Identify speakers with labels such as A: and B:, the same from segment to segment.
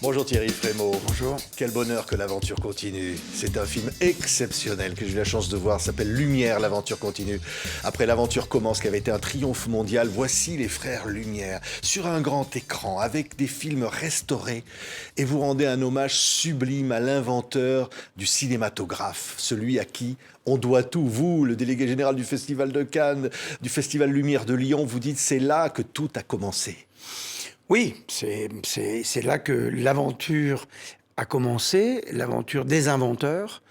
A: Bonjour Thierry Frémaux.
B: Bonjour.
A: Quel bonheur que l'aventure continue. C'est un film exceptionnel que j'ai eu la chance de voir. Ça s'appelle Lumière, l'aventure continue. Après L'aventure commence, qui avait été un triomphe mondial, voici les frères Lumière sur un grand écran avec des films restaurés. Et vous rendez un hommage sublime à l'inventeur du cinématographe, celui à qui on doit tout. Vous, le délégué général du Festival de Cannes, du Festival Lumière de Lyon, vous dites c'est là que tout a commencé.
B: Oui, c'est là que l'aventure a commencé, l'aventure des inventeurs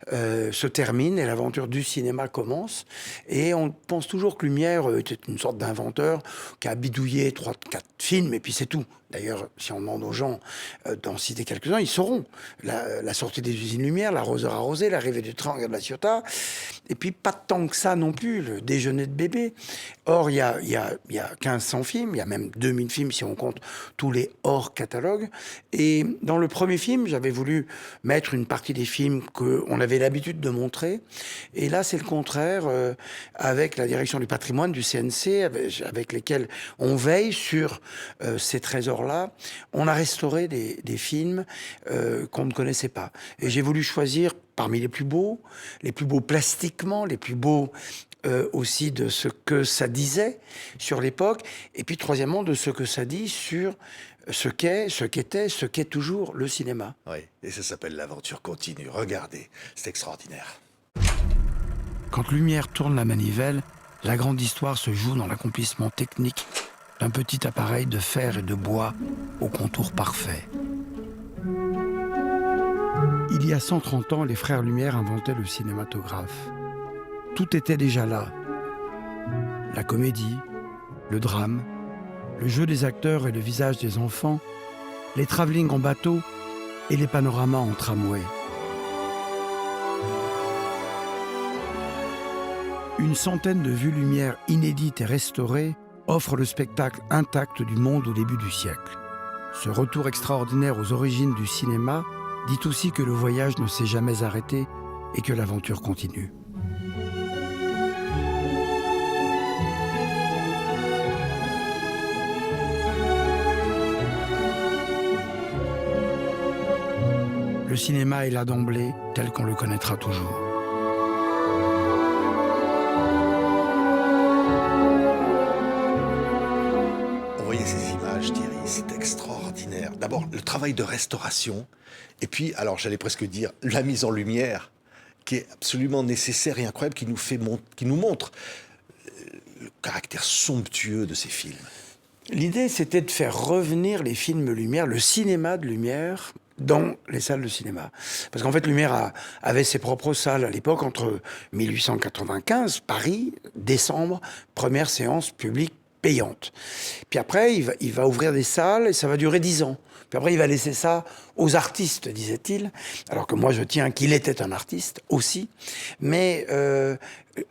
B: se termine et l'aventure du cinéma commence. Et on pense toujours que Lumière était une sorte d'inventeur qui a bidouillé 3-4 films et puis c'est tout. D'ailleurs, si on demande aux gens d'en citer quelques-uns, ils sauront. La sortie des usines Lumière, L'arroseur arrosé, L'arrivée du train de la Ciotat, et puis pas tant que ça non plus, Le déjeuner de bébé. Or, il y a 1500 films, il y a même 2000 films si on compte tous les hors catalogues. Et dans le premier film, j'avais voulu mettre une partie des films qu'on avait l'habitude de montrer. Et là, c'est le contraire, avec la direction du patrimoine du CNC, avec lesquels on veille sur ces trésors-là. On a restauré des films qu'on ne connaissait pas. Et j'ai voulu choisir parmi les plus beaux plastiquement, les plus beaux aussi de ce que ça disait sur l'époque, et puis troisièmement de ce que ça dit sur ce qu'est toujours le cinéma.
A: Oui, et ça s'appelle L'aventure continue. Regardez, c'est extraordinaire.
B: Quand Lumière tourne la manivelle, la grande histoire se joue dans l'accomplissement technique d'un petit appareil de fer et de bois au contour parfait. Il y a 130 ans, les frères Lumière inventaient le cinématographe. Tout était déjà là. La comédie, le drame, le jeu des acteurs et le visage des enfants, les travelling en bateau et les panoramas en tramway. Une centaine de vues Lumière inédites et restaurées offrent le spectacle intact du monde au début du siècle. Ce retour extraordinaire aux origines du cinéma dit aussi que le voyage ne s'est jamais arrêté et que l'aventure continue. Le cinéma est là d'emblée, tel qu'on le connaîtra toujours.
A: On voyait ces images, Thierry, c'est extraordinaire. D'abord, le travail de restauration, et puis, alors j'allais presque dire, la mise en lumière, qui est absolument nécessaire et incroyable, qui nous montre le caractère somptueux de ces films.
B: L'idée, c'était de faire revenir les films Lumière, le cinéma de Lumière, dans les salles de cinéma. Parce qu'en fait, Lumière avait ses propres salles à l'époque, entre 1895, Paris, décembre, première séance publique payante. Puis après, il va ouvrir des salles et ça va durer 10 ans. Puis après, il va laisser ça aux artistes, disait-il. Alors que moi, je tiens qu'il était un artiste aussi. Mais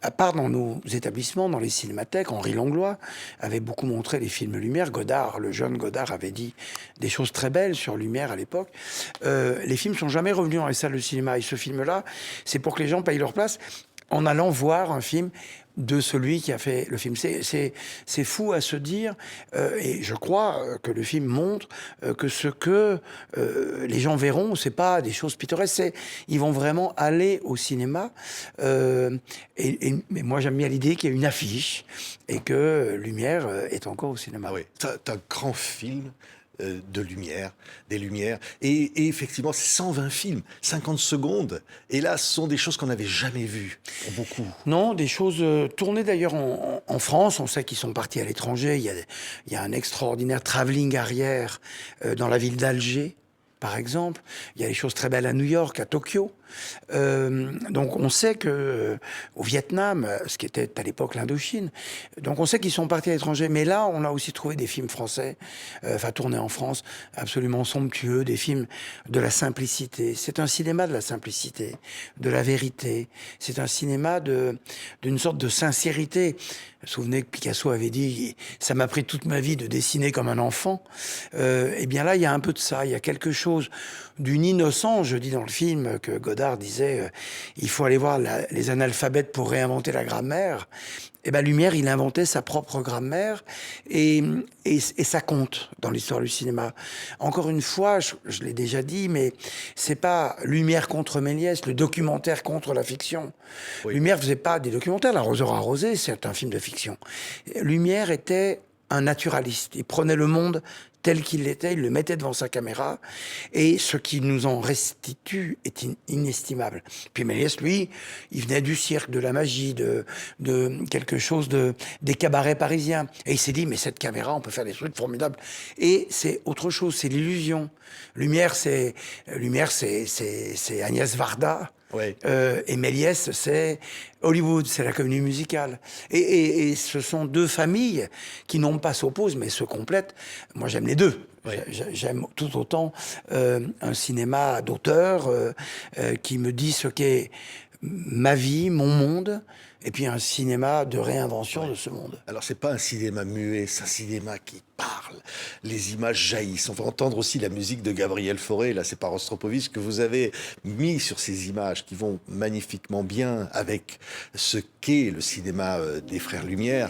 B: à part dans nos établissements, dans les cinémathèques, Henri Langlois avait beaucoup montré les films Lumière. Godard, le jeune Godard, avait dit des choses très belles sur Lumière à l'époque. Les films sont jamais revenus dans les salles de cinéma. Et ce film-là, c'est pour que les gens payent leur place en allant voir un film de celui qui a fait le film. C'est fou à se dire, et je crois que le film montre que ce que les gens verront, c'est pas des choses pittoresques, ils vont vraiment aller au cinéma. Mais moi, j'aime bien l'idée qu'il y ait une affiche et que Lumière est encore au cinéma.
A: Ah oui, c'est un grand film de lumière, des lumières. Et effectivement, c'est 120 films, 50 secondes. Et là, ce sont des choses qu'on n'avait jamais vues, pour beaucoup.
B: Non, des choses tournées d'ailleurs en France. On sait qu'ils sont partis à l'étranger. Il y a un extraordinaire travelling arrière dans la ville d'Alger, par exemple. Il y a des choses très belles à New York, à Tokyo. Donc on sait que au Vietnam, ce qui était à l'époque l'Indochine, donc on sait qu'ils sont partis à l'étranger. Mais là, on a aussi trouvé des films français, tournés en France, absolument somptueux, des films de la simplicité. C'est un cinéma de la simplicité, de la vérité. C'est un cinéma d'une sorte de sincérité. Vous vous souvenez que Picasso avait dit « ça m'a pris toute ma vie de dessiner comme un enfant ». Eh bien là, il y a un peu de ça. Il y a quelque chose d'une innocence, je dis dans le film, que Godard Godard disait il faut aller voir les analphabètes pour réinventer la grammaire. Eh ben, Lumière, il inventait sa propre grammaire et ça compte dans l'histoire du cinéma. Encore une fois, je l'ai déjà dit, mais c'est pas Lumière contre Méliès, le documentaire contre la fiction.
A: Oui.
B: Lumière faisait pas des documentaires. L'Arroseur arrosé, c'est un film de fiction. Lumière était un naturaliste. Il prenait le monde tel qu'il l'était, il le mettait devant sa caméra, et ce qui nous en restitue est inestimable. Puis Méliès, lui, il venait du cirque, de la magie, de quelque chose des cabarets parisiens. Et il s'est dit, mais cette caméra, on peut faire des trucs formidables. Et c'est autre chose, c'est l'illusion. Lumière, c'est Agnès Varda.
A: Oui.
B: Et Méliès, c'est Hollywood, c'est la comédie musicale. Et ce sont deux familles qui non pas s'opposent, mais se complètent. Moi, j'aime les deux.
A: Oui.
B: J'aime tout autant un cinéma d'auteur qui me dit ce qu'est ma vie, mon monde, et puis un cinéma de réinvention de ce monde.
A: Alors, c'est pas un cinéma muet, c'est un cinéma qui parle. Les images jaillissent. On va entendre aussi la musique de Gabriel Fauré. Là, c'est par Rostropovitch que vous avez mis sur ces images qui vont magnifiquement bien avec ce qu'est le cinéma des Frères Lumière.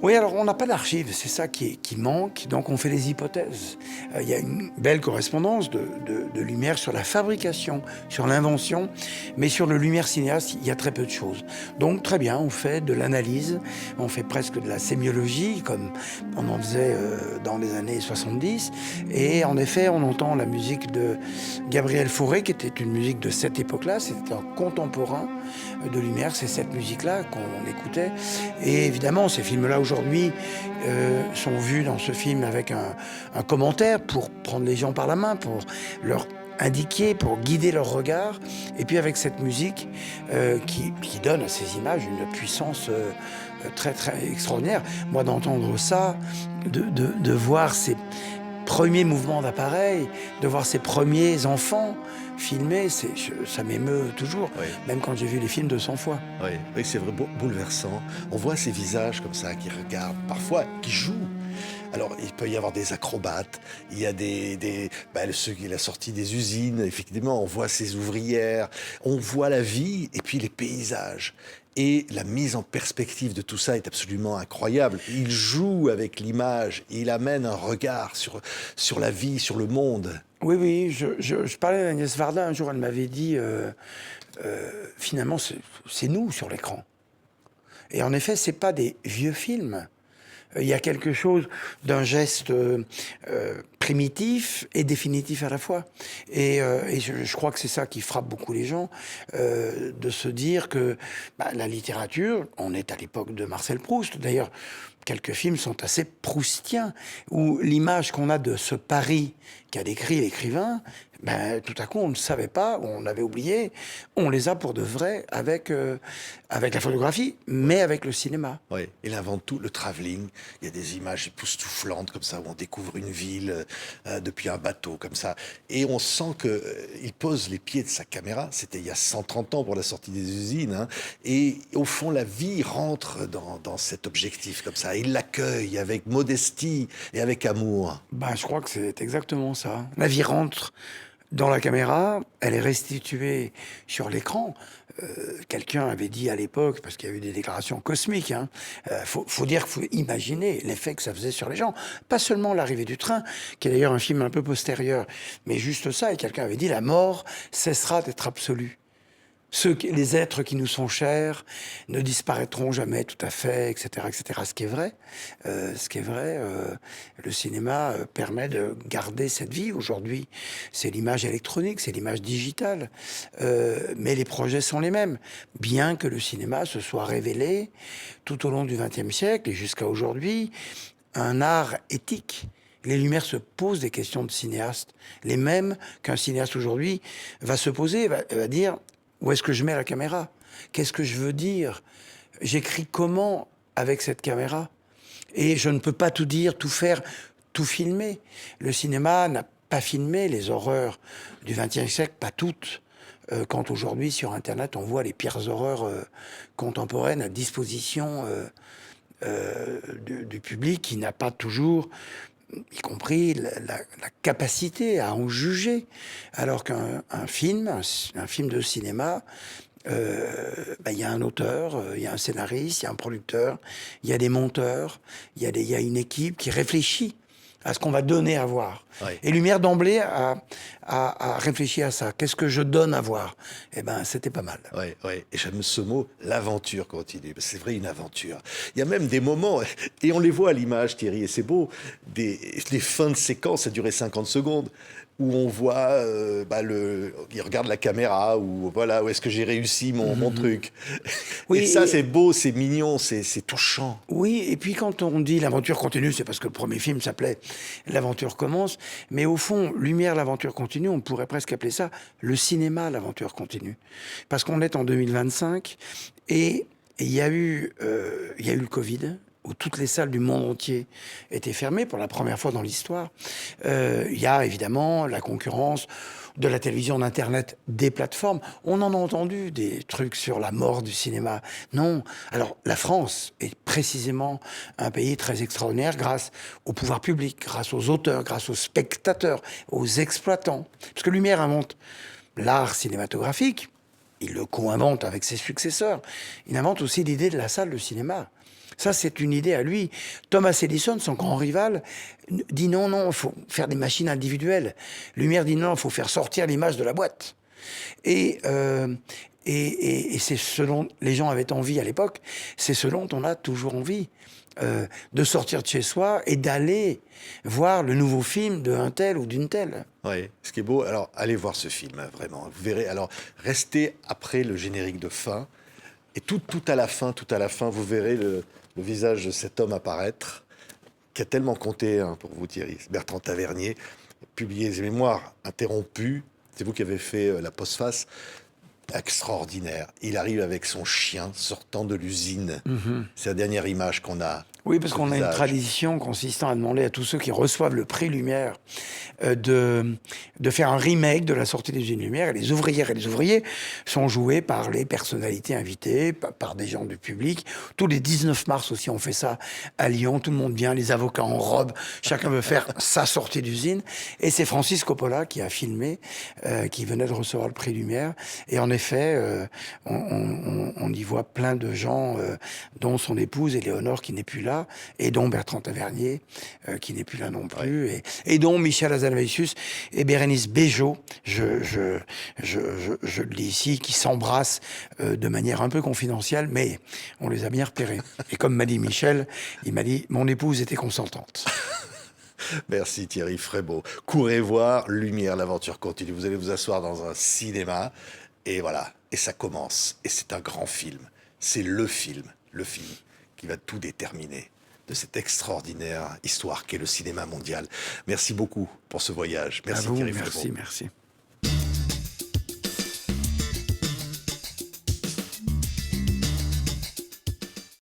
B: Oui, alors on n'a pas d'archives, c'est ça qui manque, donc on fait des hypothèses. Il y a une belle correspondance de Lumière sur la fabrication, sur l'invention, mais sur le Lumière cinéaste, il y a très peu de choses. Donc très bien, on fait de l'analyse, on fait presque de la sémiologie, comme on en faisait dans les années 70, et en effet, on entend la musique de Gabriel Fauré, qui était une musique de cette époque-là, c'était un contemporain de Lumière, c'est cette musique-là qu'on écoutait, et évidemment, ces films-là aujourd'hui sont vus dans ce film avec un commentaire pour prendre les gens par la main, pour leur indiquer, pour guider leur regard, et puis avec cette musique qui donne à ces images une puissance très très extraordinaire. Moi, d'entendre ça, de voir ces premiers mouvements d'appareil, de voir ces premiers enfants filmés, ça m'émeut toujours,
A: Oui.
B: même quand j'ai vu les films 200 fois.
A: Oui, oui, c'est vrai, bouleversant. On voit ces visages comme ça qui regardent, parfois qui jouent. Alors, il peut y avoir des acrobates, il y a la sortie des usines, effectivement, on voit ces ouvrières, on voit la vie et puis les paysages. Et la mise en perspective de tout ça est absolument incroyable. Il joue avec l'image, il amène un regard sur la vie, sur le monde.
B: Oui, oui, je parlais d'Agnès Varda un jour, elle m'avait dit finalement, c'est nous sur l'écran. Et en effet, c'est pas des vieux films. Il y a quelque chose d'un geste primitif et définitif à la fois. Et je crois que c'est ça qui frappe beaucoup les gens, de se dire que la littérature, on est à l'époque de Marcel Proust, d'ailleurs, quelques films sont assez proustiens, où l'image qu'on a de ce Paris qu'a décrit l'écrivain, tout à coup, on ne savait pas, on avait oublié, on les a pour de vrai avec la photographie, mais avec le cinéma.
A: Oui, il invente tout, le travelling. Il y a des images époustouflantes comme ça, où on découvre une ville depuis un bateau, comme ça. Et on sent qu'il pose les pieds de sa caméra. C'était il y a 130 ans pour la sortie des usines. Hein, et au fond, la vie rentre dans cet objectif, comme ça. Il l'accueille avec modestie et avec amour.
B: Je crois que c'est exactement ça. La vie rentre dans la caméra, elle est restituée sur l'écran. Quelqu'un avait dit à l'époque, parce qu'il y a eu des déclarations cosmiques, faut dire qu'il faut imaginer l'effet que ça faisait sur les gens. Pas seulement l'arrivée du train, qui est d'ailleurs un film un peu postérieur, mais juste ça, et quelqu'un avait dit la mort cessera d'être absolue. Les êtres qui nous sont chers ne disparaîtront jamais tout à fait, etc., etc. Ce qui est vrai, le cinéma permet de garder cette vie. Aujourd'hui, c'est l'image électronique, c'est l'image digitale, mais les projets sont les mêmes. Bien que le cinéma se soit révélé tout au long du XXe siècle et jusqu'à aujourd'hui, un art éthique. Les Lumières se posent des questions de cinéaste, les mêmes qu'un cinéaste aujourd'hui va se poser, va dire... Où est-ce que je mets la caméra? Qu'est-ce que je veux dire? J'écris comment avec cette caméra? Et je ne peux pas tout dire, tout faire, tout filmer. Le cinéma n'a pas filmé les horreurs du XXe siècle, pas toutes. Quand aujourd'hui, sur Internet, on voit les pires horreurs contemporaines à disposition du public qui n'a pas toujours y compris la capacité à en juger, alors qu'un film de cinéma, il y a un auteur, il y a un scénariste, il y a un producteur, il y a des monteurs, il y a une équipe qui réfléchit à ce qu'on va donner à voir.
A: Ouais.
B: Et Lumière d'emblée a réfléchi à ça. Qu'est-ce que je donne à voir? Eh ben, c'était pas mal.
A: Ouais, ouais. Et j'aime ce mot, l'aventure continue. C'est vrai, une aventure. Il y a même des moments, et on les voit à l'image, Thierry, et c'est beau, les fins de séquence, ça durait 50 secondes, où on voit, il regarde la caméra, ou voilà, où est-ce que j'ai réussi mon truc.
B: Oui,
A: et ça,
B: et-
A: c'est beau, c'est mignon, c'est touchant.
B: Oui, et puis quand on dit l'aventure continue, c'est parce que le premier film s'appelait L'aventure commence. Mais au fond, Lumière, l'aventure continue, on pourrait presque appeler ça le cinéma, l'aventure continue. Parce qu'on est en 2025 et il y a eu le Covid, où toutes les salles du monde entier étaient fermées pour la première fois dans l'histoire. Il y a évidemment la concurrence de la télévision, d'Internet, des plateformes. On en a entendu des trucs sur la mort du cinéma. Non. Alors, la France est précisément un pays très extraordinaire grâce au pouvoir public, grâce aux auteurs, grâce aux spectateurs, aux exploitants. Parce que Lumière invente l'art cinématographique, il le co-invente avec ses successeurs. Il invente aussi l'idée de la salle de cinéma. Ça, c'est une idée à lui. Thomas Edison, son grand rival, dit non, il faut faire des machines individuelles. Lumière dit non, il faut faire sortir l'image de la boîte. Et c'est ce dont les gens avaient envie à l'époque, c'est ce dont on a toujours envie. De sortir de chez soi et d'aller voir le nouveau film d'un tel ou d'une telle.
A: Oui, ce qui est beau, alors allez voir ce film, hein, vraiment. Vous verrez, alors restez après le générique de fin, et tout à la fin, vous verrez le visage de cet homme apparaître, qui a tellement compté pour vous, Thierry. Bertrand Tavernier, publié ses mémoires interrompues, c'est vous qui avez fait la postface, extraordinaire. Il arrive avec son chien sortant de l'usine. C'est la dernière image qu'on a.
B: Oui, parce
A: Ce
B: qu'on a une
A: visage.
B: tradition consistant à demander à tous ceux qui reçoivent le prix Lumière de faire un remake de la sortie des Usines Lumière. Et les ouvrières et les ouvriers sont joués par les personnalités invitées, par des gens du public. Tous les 19 mars aussi, on fait ça à Lyon. Tout le monde vient, les avocats en robe. Chacun veut faire sa sortie d'usine. Et c'est Francis Coppola qui a filmé, qui venait de recevoir le prix Lumière. Et en effet, on y voit plein de gens, dont son épouse Éléonore qui n'est plus là, et dont Bertrand Tavernier, qui n'est plus là non plus, et dont Michel Hazanavicius et Bérénice Bejo, je le dis ici, qui s'embrassent de manière un peu confidentielle, mais on les a bien repérés. Et comme m'a dit Michel, il m'a dit « Mon épouse était consentante ».
A: Merci Thierry Frébeau. Courez voir Lumière, l'aventure continue. Vous allez vous asseoir dans un cinéma et voilà, et ça commence. Et c'est un grand film. C'est le film qui va tout déterminer de cette extraordinaire histoire qu'est le cinéma mondial. Merci beaucoup pour ce voyage. Merci
B: À vous,
A: Thierry Frébeau.
B: merci.